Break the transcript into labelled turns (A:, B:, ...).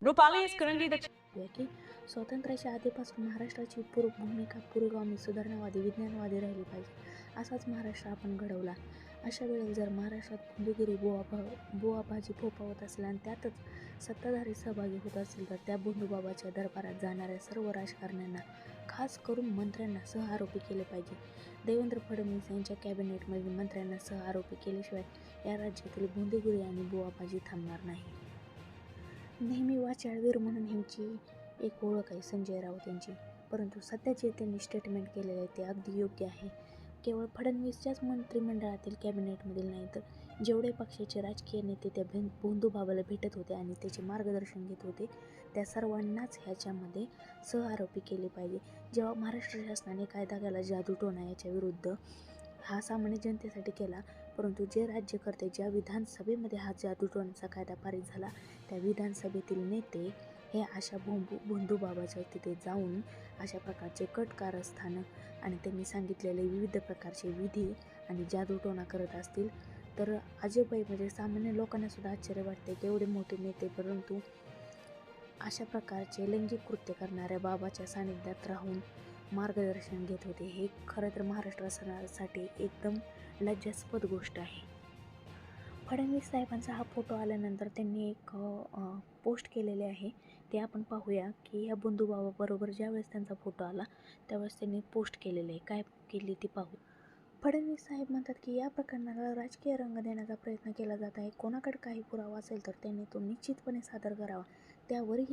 A: Rupali is currently the
B: की स्वातंत्र्याच्या आधीपासून महाराष्ट्राची भूमिका पुरोगामी सुधारणावादी विज्ञानवादी राहिली पाहिजे, असाच महाराष्ट्र आपण घडवला. अशा वेळेला जर महाराष्ट्रात बंधुगिरी बुवाबाजी फोफावत असेल आणि त्यातच सत्ताधारी सहभागी होत असतील तर त्या बंधुबाबाच्या दरबारात जाणाऱ्या सर्व राजकारण्यांना, खास करून मंत्र्यांना सहआरोपी केले पाहिजे. देवेंद्र फडणवीस यांच्या कॅबिनेटमधील मंत्र्यांना सहआरोपी केल्याशिवाय या राज्यातील बंधुगिरी आणि बुवाबाजी थांबणार नाही. नेहमी वाचाळवीर म्हणून ह्यांची एक ओळख आहे संजय राऊत यांची, परंतु सध्या जे त्यांनी स्टेटमेंट केलेलं आहे ते अगदी योग्य आहे. केवळ फडणवीसच्याच मंत्रिमंडळातील कॅबिनेटमधील नाही तर जेवढे पक्षाचे राजकीय नेते त्या बंधुबाबाला भेटत होते आणि त्याचे मार्गदर्शन घेत होते त्या सर्वांनाच ह्याच्यामध्ये सहआरोपी केले पाहिजे. जेव्हा महाराष्ट्र शासनाने कायदा केला जादूटोणा याच्या विरुद्ध, हा सामान्य जनतेसाठी केला, परंतु जे राज्यकर्ते ज्या विधानसभेमध्ये हा जादूटोणाचा कायदा पारित झाला त्या विधानसभेतील नेते हे अशा बंधुबाबाच्या तिथे जाऊन अशा प्रकारचे कट कारस्थानं आणि त्यांनी सांगितलेले विविध प्रकारचे विधी आणि जादूटोणा करत असतील तर अजयबाई म्हणजे सामान्य लोकांना सुद्धा आश्चर्य वाटते की एवढे मोठे नेते परंतु अशा प्रकारचे लैंगिक कृत्य करणाऱ्या बाबाच्या सानिध्यात राहून मार्गदर्शन घेत होते. हे खरं तर महाराष्ट्रासाठी एकदम लज्जास्पद गोष्ट आहे. फडणवीस साहेबांचा हा फोटो आल्यानंतर त्यांनी एक पोस्ट केलेले आहे, ते आपण पाहूया की ह्या बंधुबाबाबरोबर ज्यावेळेस त्यांचा फोटो आला त्यावेळेस त्यांनी पोस्ट केलेले आहे. काय केली ती पाहू. फडणवीस साहेब म्हणतात की या प्रकरणाला राजकीय रंग देण्याचा प्रयत्न केला जात आहे. कोणाकडे काही पुरावा असेल तर त्यांनी तो निश्चितपणे सादर करावा. त्यावरही